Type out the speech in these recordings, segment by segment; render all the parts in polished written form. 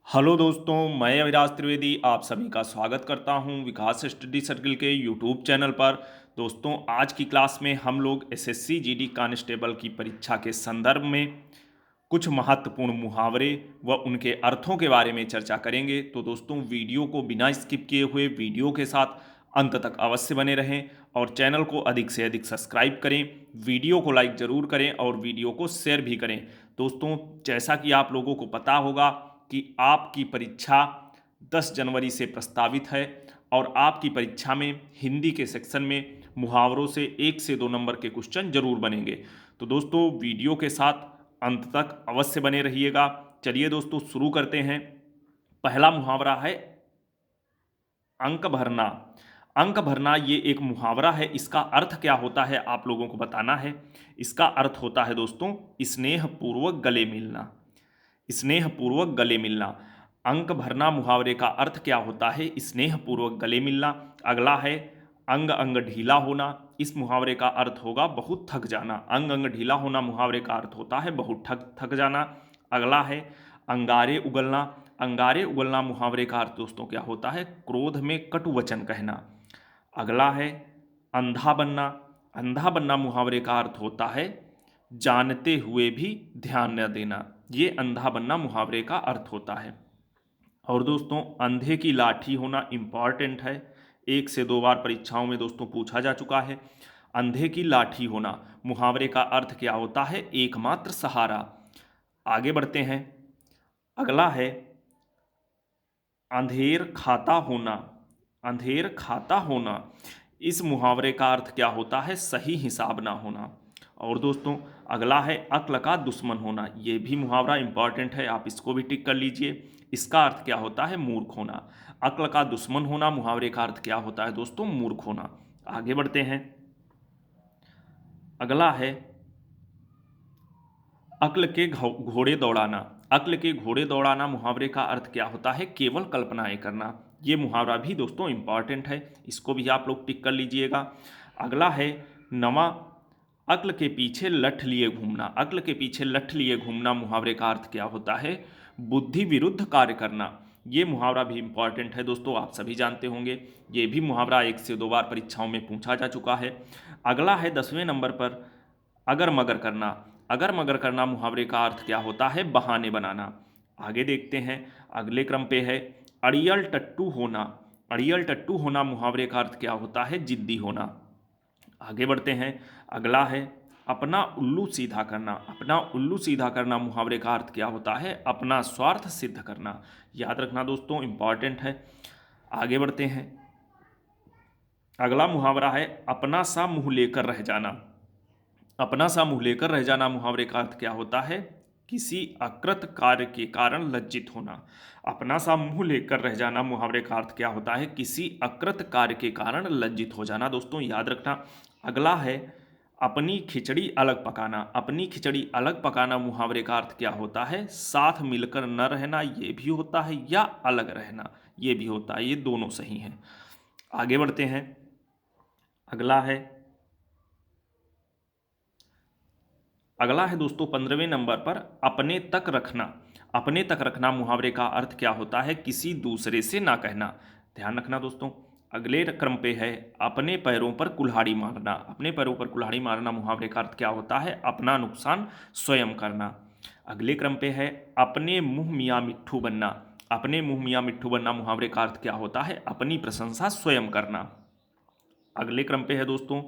Hello दोस्तों, मैं अविनाश त्रिवेदी आप सभी का स्वागत करता हूं विकास स्टडी सर्कल के यूट्यूब चैनल पर। दोस्तों, आज की क्लास में हम लोग एसएससी जीडी कांस्टेबल की परीक्षा के संदर्भ में कुछ महत्वपूर्ण मुहावरे व उनके अर्थों के बारे में चर्चा करेंगे। तो दोस्तों, वीडियो को बिना स्किप किए हुए वीडियो के साथ अंत तक अवश्य बने रहें और चैनल को अधिक से अधिक सब्सक्राइब करें। वीडियो को लाइक ज़रूर करें और वीडियो को शेयर भी करें। दोस्तों, जैसा कि आप लोगों को पता होगा कि आपकी परीक्षा 10 जनवरी से प्रस्तावित है और आपकी परीक्षा में हिंदी के सेक्शन में मुहावरों से 1 से 2 नंबर के क्वेश्चन जरूर बनेंगे। तो दोस्तों, वीडियो के साथ अंत तक अवश्य बने रहिएगा। चलिए दोस्तों, शुरू करते हैं। पहला मुहावरा है अंक भरना। अंक भरना ये एक मुहावरा है। इसका अर्थ क्या होता है आप लोगों को बताना है। इसका अर्थ होता है दोस्तों, स्नेहपूर्वक गले मिलना। स्नेहपूर्वक गले मिलना। अंक भरना मुहावरे का अर्थ क्या होता है? स्नेहपूर्वक गले मिलना। अगला है अंग अंग ढीला होना। इस मुहावरे का अर्थ होगा बहुत थक जाना। अंग अंग ढीला होना मुहावरे का अर्थ होता है बहुत थक थक जाना। अगला है अंगारे उगलना। अंगारे उगलना मुहावरे का अर्थ दोस्तों क्या होता है? क्रोध में कटु वचन कहना। अगला है अंधा बनना। अंधा बनना मुहावरे का अर्थ होता है जानते हुए भी ध्यान न देना। ये अंधा बनना मुहावरे का अर्थ होता है। और दोस्तों, अंधे की लाठी होना इम्पॉर्टेंट है। 1 से 2 बार परीक्षाओं में दोस्तों पूछा जा चुका है। अंधे की लाठी होना मुहावरे का अर्थ क्या होता है? एकमात्र सहारा। आगे बढ़ते हैं। अगला है अंधेर खाता होना। अंधेर खाता होना इस मुहावरे का अर्थ क्या होता है? सही हिसाब ना होना। और दोस्तों, अगला है अक्ल का दुश्मन होना। ये भी मुहावरा इंपॉर्टेंट है, आप इसको भी टिक कर लीजिए। इसका अर्थ क्या होता है? मूर्ख होना। अक्ल का दुश्मन होना मुहावरे का अर्थ क्या होता है दोस्तों? मूर्ख होना। आगे बढ़ते हैं। अगला है अक्ल के घोड़े दौड़ाना। अक्ल के घोड़े दौड़ाना मुहावरे का अर्थ क्या होता है? केवल कल्पनाएं करना। ये मुहावरा भी दोस्तों इंपॉर्टेंट है, इसको भी आप लोग टिक कर लीजिएगा। अगला है नवा अक्ल के पीछे लठ लिए घूमना। अक्ल के पीछे लठ लिए घूमना मुहावरे का अर्थ क्या होता है? बुद्धि विरुद्ध कार्य करना। ये मुहावरा भी इंपॉर्टेंट है दोस्तों, आप सभी जानते होंगे। ये भी मुहावरा 1 से 2 बार परीक्षाओं में पूछा जा चुका है। अगला है 10वें नंबर पर अगर मगर करना। अगर मगर करना मुहावरे का अर्थ क्या होता है? बहाने बनाना। आगे देखते हैं। अगले क्रम पे है अड़ियल टट्टू होना। अड़ियल टट्टू होना मुहावरे का अर्थ क्या होता है? जिद्दी होना। आगे बढ़ते हैं। अगला है अपना उल्लू सीधा करना। अपना उल्लू सीधा करना मुहावरे का अर्थ क्या होता है? अपना स्वार्थ सिद्ध करना। याद रखना दोस्तों, इंपॉर्टेंट है। आगे बढ़ते हैं। अगला मुहावरा है अपना सा मुंह लेकर रह जाना। अपना सा मुंह लेकर रह जाना मुहावरे का अर्थ क्या होता है? किसी अकृत कार्य के कारण लज्जित होना। अपना सा मुंह लेकर रह जाना मुहावरे का अर्थ क्या होता है? किसी अकृत कार्य के कारण लज्जित हो जाना। दोस्तों, याद रखना। अगला है अपनी खिचड़ी अलग पकाना। अपनी खिचड़ी अलग पकाना मुहावरे का अर्थ क्या होता है? साथ मिलकर न रहना ये भी होता है, या अलग रहना ये भी होता है। ये दोनों सही हैं। आगे बढ़ते हैं। अगला है अगला है दोस्तों 15वें नंबर पर अपने तक रखना। अपने तक रखना मुहावरे का अर्थ क्या होता है? किसी दूसरे से ना कहना। ध्यान रखना दोस्तों। अगले क्रम पे है अपने पैरों पर कुल्हाड़ी मारना। अपने पैरों पर कुल्हाड़ी मारना मुहावरे का अर्थ क्या होता है? अपना नुकसान स्वयं करना। अगले क्रम पे है अपने मुंह मियाँ मिट्ठू बनना। अपने मुंह मियाँ मिट्ठू बनना मुहावरे का अर्थ क्या होता है? अपनी प्रशंसा स्वयं करना। अगले क्रम पे है दोस्तों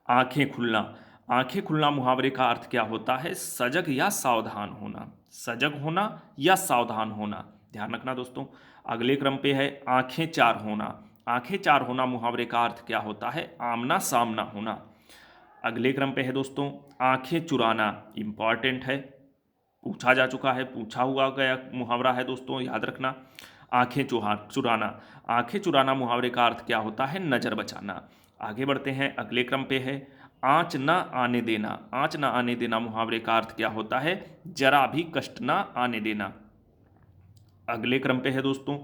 आंखें खुलना। आंखें खुलना मुहावरे का अर्थ क्या होता है? सजग या सावधान होना। सजग होना या सावधान होना। ध्यान रखना दोस्तों। अगले क्रम पे है आंखें चार होना। आंखें चार होना मुहावरे का अर्थ क्या होता है? आमना सामना होना। अगले क्रम पे है दोस्तों आंखें चुराना। इंपॉर्टेंट है, पूछा जा चुका है, पूछा हुआ गया मुहावरा है दोस्तों, याद रखना। आंखें चुराना। आंखें चुराना मुहावरे का अर्थ क्या होता है? नज़र बचाना। आगे बढ़ते हैं। अगले क्रम पे है आँच न आने देना। आँच न आने देना मुहावरे का अर्थ क्या होता है? जरा भी कष्ट न आने देना। अगले क्रम पे है दोस्तों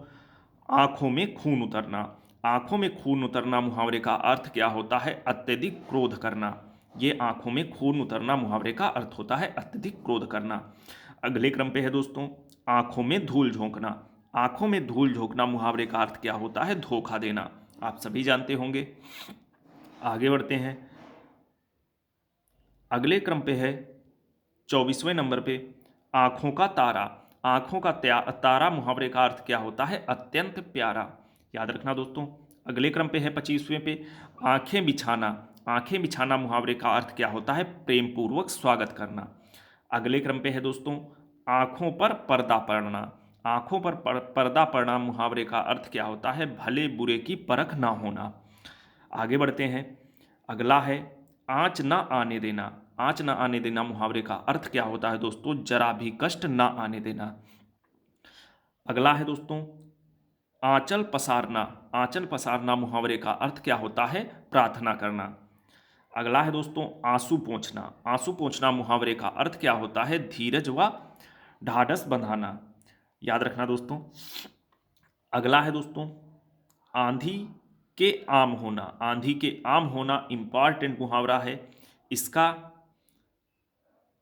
आंखों में खून उतरना। आंखों में खून उतरना मुहावरे का अर्थ क्या होता है? अत्यधिक क्रोध करना। ये आंखों में खून उतरना मुहावरे का अर्थ होता है अत्यधिक क्रोध करना। अगले क्रम पे है दोस्तों आंखों में धूल झोंकना। आंखों में धूल झोंकना मुहावरे का अर्थ क्या होता है? धोखा देना। आप सभी जानते होंगे। आगे बढ़ते हैं। अगले क्रम पे है 24वें नंबर पे आंखों का तारा। आंखों का तारा मुहावरे का अर्थ क्या होता है? अत्यंत प्यारा। याद रखना दोस्तों। अगले क्रम पे है 25वें पे आंखें बिछाना। आंखें बिछाना मुहावरे का अर्थ क्या होता है? प्रेम पूर्वक स्वागत करना। अगले क्रम पे है दोस्तों आंखों पर पर्दा पड़ना। आंखों पर पर्दा पड़ना मुहावरे का अर्थ क्या होता है? भले बुरे की परख ना होना। आगे बढ़ते हैं। अगला है आँच ना आने देना। आँच ना आने देना मुहावरे का अर्थ क्या होता है दोस्तों? जरा भी कष्ट ना आने देना। अगला है दोस्तों आंचल पसारना। आंचल पसारना मुहावरे का अर्थ क्या होता है? प्रार्थना करना। अगला है दोस्तों आंसू पोंछना। आंसू पोंछना मुहावरे का अर्थ क्या होता है? धीरज व ढाढ़स बंधाना। याद रखना दोस्तों। अगला है दोस्तों आंधी के आम होना। आंधी के आम होना इंपॉर्टेंट मुहावरा है। इसका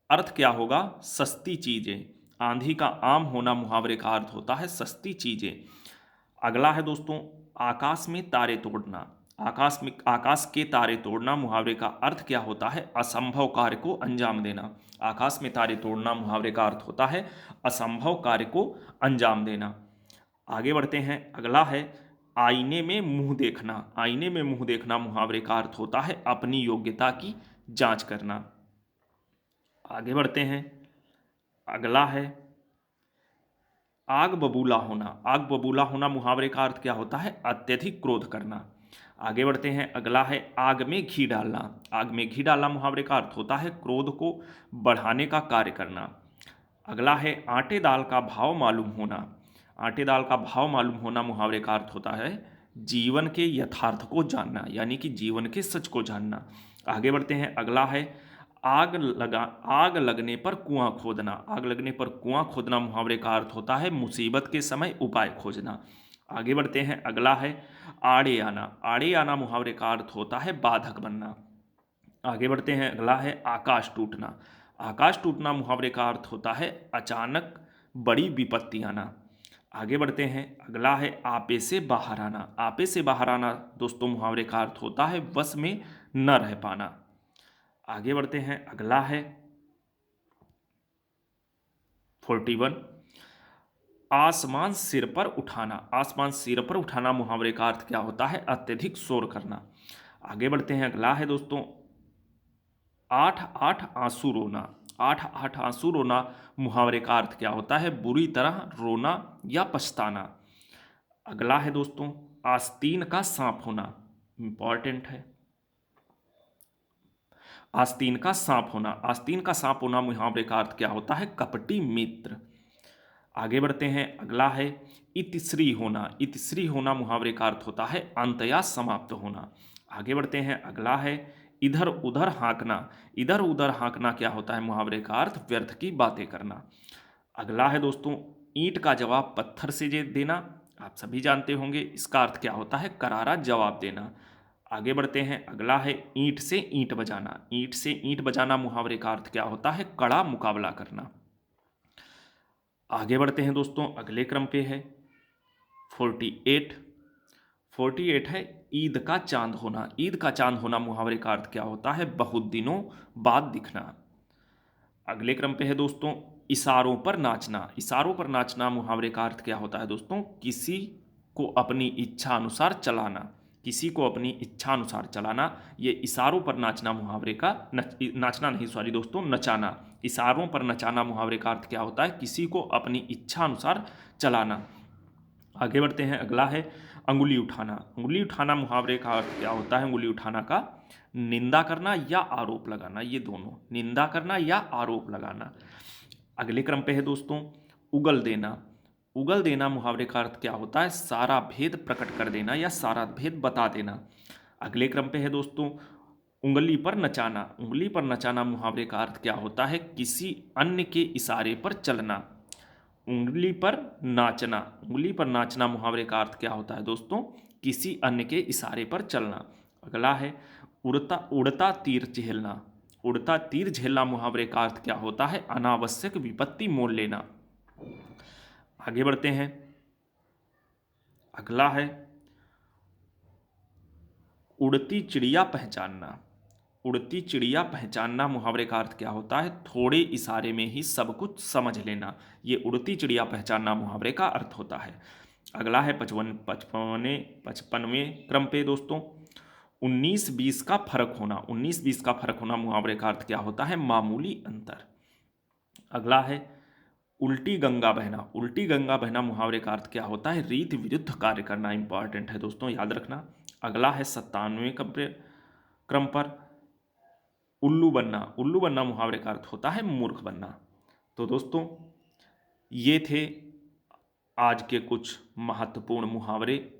अर्थ क्या होगा? सस्ती चीजें। आंधी का आम होना मुहावरे का अर्थ होता है सस्ती चीजें। अगला है दोस्तों आकाश में तारे तोड़ना। आकाश के तारे तोड़ना मुहावरे का अर्थ क्या होता है? असंभव कार्य को अंजाम देना। आकाश में तारे तोड़ना मुहावरे का अर्थ होता है असंभव कार्य को अंजाम देना। आगे बढ़ते हैं। अगला है आईने में मुंह देखना। आईने में मुंह देखना मुहावरे का अर्थ होता है अपनी योग्यता की जांच करना। आगे बढ़ते हैं। अगला है आग बबूला होना। आग बबूला होना मुहावरे का अर्थ क्या होता है? अत्यधिक क्रोध करना। आगे बढ़ते हैं। अगला है आग में घी डालना। आग में घी डालना मुहावरे का अर्थ होता है क्रोध को बढ़ाने का कार्य करना। अगला है आटे दाल का भाव मालूम होना। आटे दाल का भाव मालूम होना मुहावरे का अर्थ होता है जीवन के यथार्थ को जानना, यानी कि जीवन के सच को जानना। आगे बढ़ते हैं। अगला है आग लगने पर कुआं खोदना। आग लगने पर कुआं खोदना मुहावरे का अर्थ होता है मुसीबत के समय उपाय खोजना। आगे बढ़ते हैं। अगला है आड़े आना। आड़े आना मुहावरे का अर्थ होता है बाधक बनना। आगे बढ़ते हैं। अगला है आकाश टूटना। आकाश टूटना मुहावरे का अर्थ होता है अचानक बड़ी विपत्ति आना। आगे बढ़ते हैं। अगला है आपे से बाहर आना। आपे से बाहर आना दोस्तों मुहावरे का अर्थ होता है वश में न रह पाना। आगे बढ़ते हैं। अगला है 41 आसमान सिर पर उठाना। आसमान सिर पर उठाना मुहावरे का अर्थ क्या होता है? अत्यधिक शोर करना। आगे बढ़ते हैं। अगला है दोस्तों आठ आठ आंसू रोना। आठ आठ आंसू रोना मुहावरे का अर्थ क्या होता है? बुरी तरह रोना या पछताना। अगला है दोस्तों आस्तीन का सांप होना। इंपॉर्टेंट है। आस्तीन का सांप होना। आस्तीन का सांप होना मुहावरे का अर्थ क्या होता है? कपटी मित्र। आगे बढ़ते हैं। अगला है इतिश्री होना। इतिश्री होना मुहावरे का अर्थ होता है अंत या समाप्त होना। आगे बढ़ते हैं। अगला है इधर उधर हाँकना। इधर उधर हाँकना क्या होता है? मुहावरे का अर्थ व्यर्थ की बातें करना। अगला है दोस्तों ईंट का जवाब पत्थर से देना। आप सभी जानते होंगे इसका अर्थ क्या होता है? करारा जवाब देना। आगे बढ़ते हैं। अगला है ईंट से ईंट बजाना। ईंट से ईंट बजाना मुहावरे का अर्थ क्या होता है? कड़ा मुकाबला करना। आगे बढ़ते हैं दोस्तों। अगले क्रम पे है 48। 48 है ईद का चांद होना। ईद का चांद होना मुहावरे का अर्थ क्या होता है? बहुत दिनों बाद दिखना। अगले क्रम पे है दोस्तों इशारों पर नाचना। इशारों पर नाचना मुहावरे का अर्थ क्या होता है दोस्तों? किसी को अपनी इच्छा अनुसार चलाना। किसी को अपनी इच्छा अनुसार चलाना। ये इशारों पर नाचना मुहावरे का नाचना नहीं, सॉरी दोस्तों, नचाना। इशारों पर नचाना मुहावरे का अर्थ क्या होता है? किसी को अपनी इच्छा अनुसार चलाना। आगे बढ़ते हैं। अगला है अंगुली उठाना। अंगुली उठाना मुहावरे का अर्थ क्या होता है? अंगुली उठाना का निंदा करना या आरोप लगाना, ये दोनों, निंदा करना या आरोप लगाना। अगले क्रम पे है दोस्तों उगल देना। उगल देना मुहावरे का अर्थ क्या होता है? सारा भेद प्रकट कर देना या सारा भेद बता देना। अगले क्रम पे है दोस्तों उंगली पर नचाना। उंगली पर नचाना मुहावरे का अर्थ क्या होता है? किसी अन्य के इशारे पर चलना। उंगली पर नाचना। उंगली पर नाचना मुहावरे का अर्थ क्या होता है दोस्तों? किसी अन्य के इशारे पर चलना। अगला है उड़ता उड़ता तीर झेलना। उड़ता तीर झेलना मुहावरे का अर्थ क्या होता है? अनावश्यक विपत्ति मोल लेना। आगे बढ़ते हैं। अगला है उड़ती चिड़िया पहचानना। उड़ती चिड़िया पहचानना मुहावरे का अर्थ क्या होता है? थोड़े इशारे में ही सब कुछ समझ लेना। ये उड़ती चिड़िया पहचानना मुहावरे का अर्थ होता है। अगला है 55वें क्रम पे दोस्तों, 19-20 का फर्क होना। 19-20 का फर्क होना मुहावरे का अर्थ क्या होता है? मामूली अंतर। अगला है उल्टी गंगा बहना। उल्टी गंगा बहना मुहावरे का अर्थ क्या होता है? रीत विरुद्ध कार्य करना। इंपॉर्टेंट है दोस्तों, याद रखना। अगला है 57वें क्रम पर उल्लू बनना। उल्लू बनना मुहावरे का अर्थ होता है मूर्ख बनना। तो दोस्तों ये थे आज के कुछ महत्वपूर्ण मुहावरे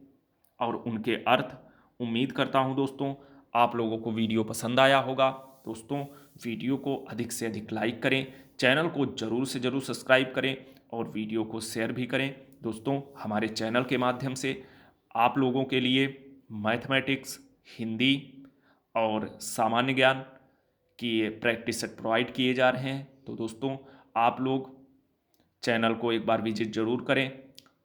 और उनके अर्थ। उम्मीद करता हूँ दोस्तों आप लोगों को वीडियो पसंद आया होगा। दोस्तों वीडियो को अधिक से अधिक लाइक करें, चैनल को ज़रूर से ज़रूर सब्सक्राइब करें और वीडियो को शेयर भी करें। दोस्तों हमारे चैनल के माध्यम से आप लोगों के लिए मैथमेटिक्स, हिंदी और सामान्य ज्ञान की प्रैक्टिस सेट प्रोवाइड किए जा रहे हैं। तो दोस्तों आप लोग चैनल को एक बार विजिट ज़रूर करें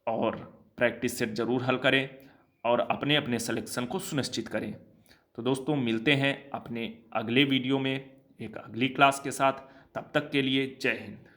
और प्रैक्टिस सेट ज़रूर हल करें और अपने अपने सिलेक्शन को सुनिश्चित करें। तो दोस्तों मिलते हैं अपने अगले वीडियो में एक अगली क्लास के साथ। तब तक के लिए जय हिंद।